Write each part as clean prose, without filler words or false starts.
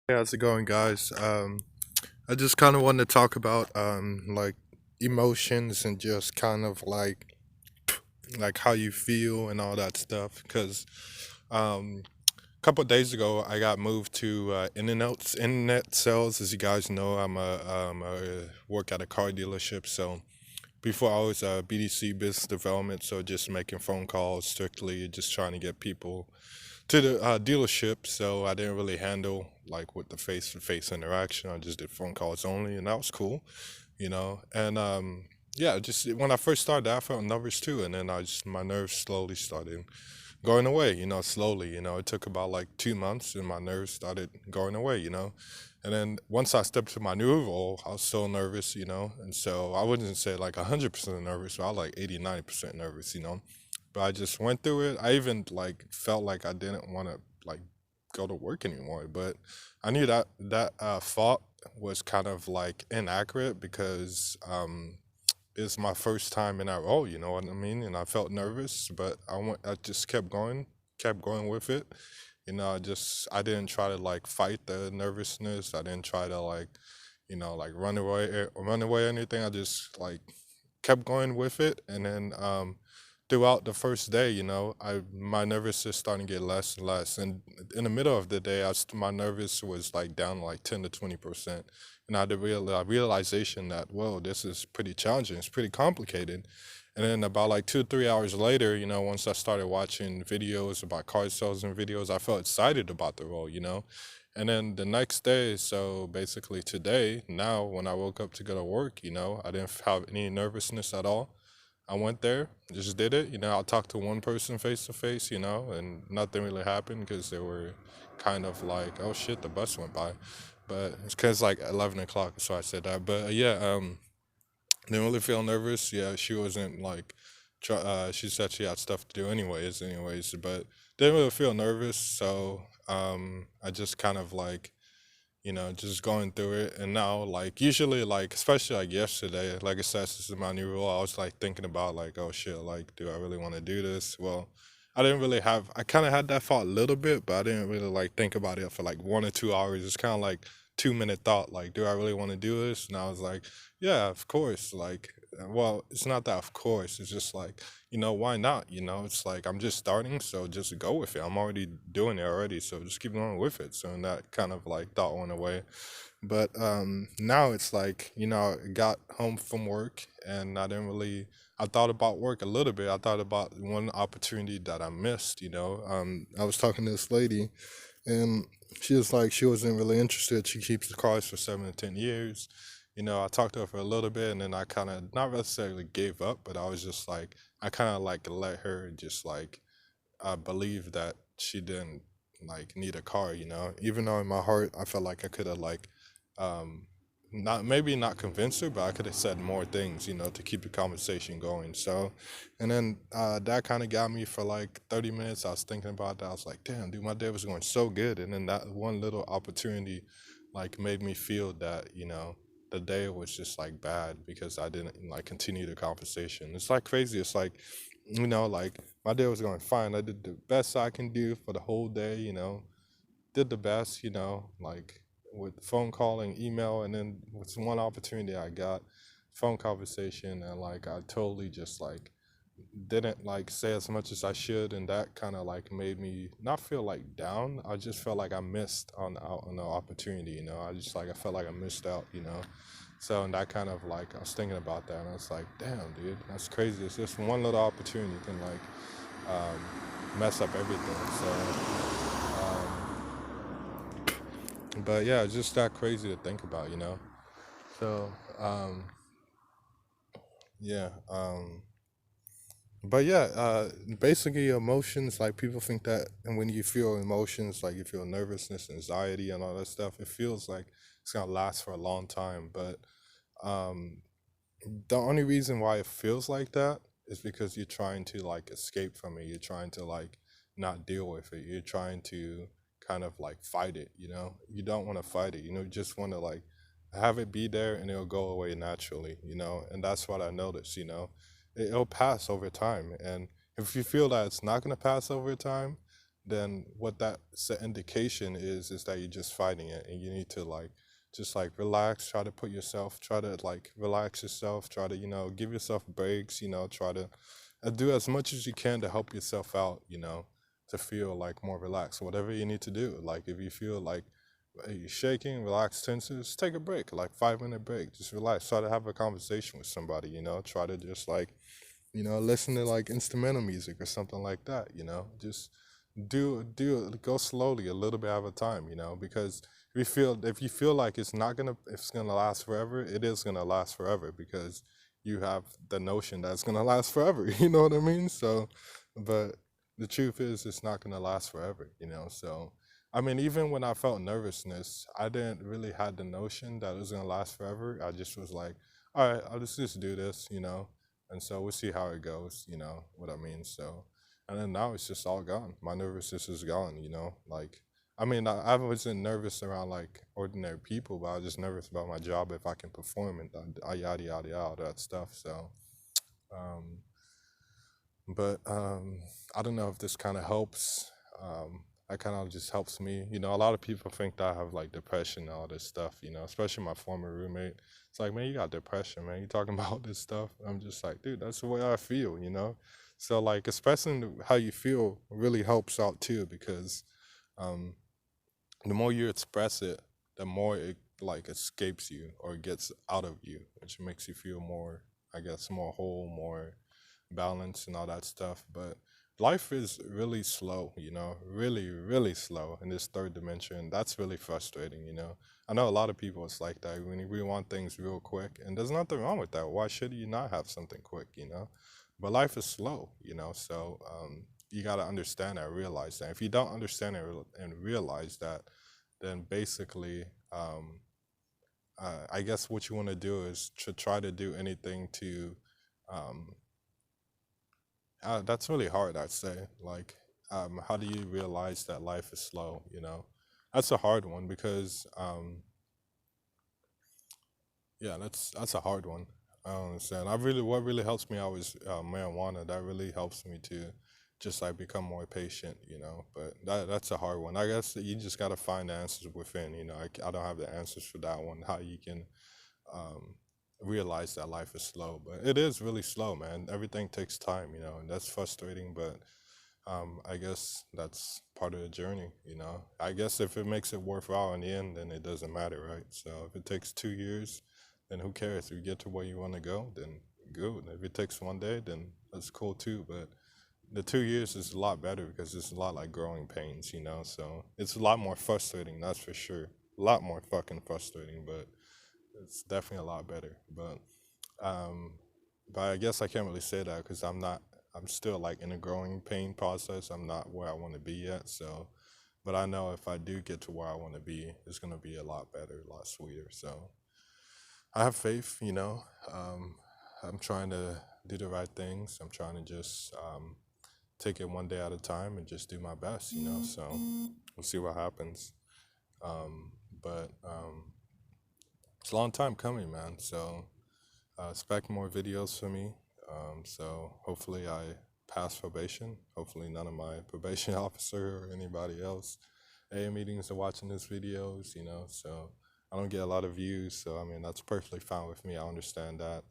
Hey, how's it going, guys? I just kind of wanted to talk about like emotions and just kind of like how you feel and all that stuff. Because a couple of days ago, I got moved to internet sales. As you guys know, I work at a car dealership. So before I was BDC business development, so just making phone calls strictly, just trying to get people to the dealership, so I didn't really handle like with the face-to-face interaction. I just did phone calls only, and that was cool. And yeah, just when I first started, I felt nervous too, and then my nerves slowly started going away. Slowly. It took about like 2 months, and my nerves started going away. And then once I stepped to my new role, I was so nervous, and so I wouldn't say like 100% nervous, but I was like 80, 90% nervous. But I just went through it. I even like felt like I didn't want to like go to work anymore. But I knew that thought was kind of like inaccurate because it's my first time in that role. You know what I mean? And I felt nervous, but I just kept going with it. I didn't try to like fight the nervousness. I didn't try to like run away or anything. I just like kept going with it, and then throughout the first day, I my nervous is starting to get less and less, and in the middle of the day, my nervous was like down like 10 to 20%, and I had the realization that whoa, this is pretty challenging, it's pretty complicated, and then about like 2 3 hours later, once I started watching videos about car sales and videos, I felt excited about the role. And then the next day, so basically today, now when I woke up to go to work, I didn't have any nervousness at all. I went there, just did it. I talked to one person face to face, and nothing really happened because they were kind of like, oh shit, the bus went by. But it's because like 11 o'clock, so I said that. But yeah, didn't really feel nervous. Yeah, she wasn't like, she said she had stuff to do anyways, but didn't really feel nervous. So I just kind of like, just going through it. And now, like, usually, like, especially like yesterday, like I said, this is my new role. I was like thinking about, like, oh shit, like, do I really want to do this? Well, I kind of had that thought a little bit, but I didn't really like think about it for like 1 or 2 hours. It's kind of like 2 minute thought, like, do I really want to do this? And I was like, yeah, of course. Like, well, it's not that of course. It's just like, why not? It's like I'm just starting, so just go with it. I'm already doing it already, so just keep going with it. So and that kind of like thought went away. But now it's like, I got home from work and I thought about work a little bit. I thought about one opportunity that I missed. I was talking to this lady, and she was like, she wasn't really interested. She keeps the cars for 7 to 10 years. I talked to her for a little bit, and then I kind of not necessarily gave up, but I was just like, I kind of like let her just like believe that she didn't like need a car. Even though in my heart I felt like I could have like um not maybe not convinced her, but I could have said more things, to keep the conversation going. So, and then that kind of got me for like 30 minutes. I was thinking about that. I was like, damn, dude, my day was going so good. And then that one little opportunity like made me feel that, the day was just like bad because I didn't like continue the conversation. It's like crazy. It's like, like my day was going fine. I did the best I can do for the whole day. Did the best, like with phone calling, email, and then with one opportunity I got, phone conversation, and like I totally just like didn't like say as much as I should, and that kind of like made me not feel like down. I just felt like I missed out on the opportunity. I just like I felt like I missed out. So and that kind of like I was thinking about that, and I was like, damn, dude, that's crazy. It's just one little opportunity can like mess up everything. But yeah, it's just that crazy to think about. So yeah, but yeah, basically emotions, like people think that, and when you feel emotions, like you feel nervousness, anxiety, and all that stuff, it feels like it's gonna last for a long time. But um, the only reason why it feels like that is because you're trying to like escape from it. You're trying to like not deal with it. You're trying to kind of like fight it. You don't want to fight it. You just want to like have it be there and it'll go away naturally. And that's what I noticed. It'll pass over time. And if you feel that it's not going to pass over time, then what that's an indication is that you're just fighting it, and you need to like just like relax, try to put yourself, try to like relax yourself, try to give yourself breaks, try to do as much as you can to help yourself out, to feel like more relaxed. Whatever you need to do, like if you feel like you're shaking, relax, tenses, take a break, like 5 minute break, just relax, try to have a conversation with somebody, try to just like listen to like instrumental music or something like that, just do go slowly a little bit at a time, because if you feel like it's gonna last forever, it is gonna last forever because you have the notion that it's gonna last forever, you know what I mean? So, but the truth is it's not gonna last forever, so I mean, even when I felt nervousness, I didn't really had the notion that it was gonna last forever. I just was like, all right, I'll just do this, and so we'll see how it goes, what I mean. So, and then now it's just all gone. My nervousness is gone, like, I mean, I wasn't nervous around like ordinary people, but I was just nervous about my job if I can perform and yada yada yada, all that stuff. So, um, but I don't know if this kind of helps. That kind of just helps me. A lot of people think that I have like depression and all this stuff, especially my former roommate. It's like, man, you got depression, man. You talking about all this stuff? I'm just like, dude, that's the way I feel. So like expressing how you feel really helps out too, because um, the more you express it, the more it like escapes you or gets out of you, which makes you feel more, I guess, more whole, more balanced and all that stuff. But life is really slow, really, really slow in this third dimension. That's really frustrating. I know a lot of people it's like that when we want things real quick, and there's nothing wrong with that. Why should you not have something quick? But life is slow, so you got to understand that, realize that. If you don't understand it and realize that, then basically, I guess what you want to do is to try to do anything to um, that's really hard, I'd say. Like, how do you realize that life is slow? That's a hard one because, yeah, that's a hard one. I don't understand. What really helps me out is marijuana. That really helps me to just like become more patient. But that's a hard one. I guess that you just gotta find the answers within. I don't have the answers for that one. How you can um, realize that life is slow, but it is really slow, man. Everything takes time, and that's frustrating. But I guess that's part of the journey. I guess if it makes it worthwhile in the end, then it doesn't matter, right? So if it takes 2 years, then who cares? If you get to where you want to go, then good. If it takes one day, then that's cool too. But the 2 years is a lot better because it's a lot like growing pains, So it's a lot more frustrating, that's for sure. A lot more fucking frustrating, but it's definitely a lot better. Um, but I guess I can't really say that because I'm still like in a growing pain process. I'm not where I want to be yet. So, but I know if I do get to where I want to be, it's going to be a lot better, a lot sweeter. So I have faith. I'm trying to do the right things. I'm trying to just take it one day at a time and just do my best. So we'll see what happens. But it's a long time coming, man. So expect more videos from me. So hopefully I pass probation. Hopefully none of my probation officer or anybody else AA meetings are watching these videos, so I don't get a lot of views. So I mean, that's perfectly fine with me. I understand that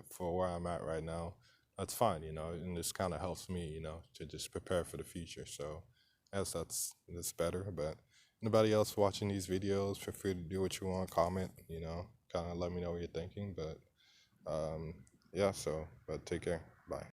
for where I'm at right now. That's fine, and this kind of helps me, to just prepare for the future. So yes, that's better. But anybody else watching these videos, feel free to do what you want, comment, kind of let me know what you're thinking. But yeah, so, but take care. Bye.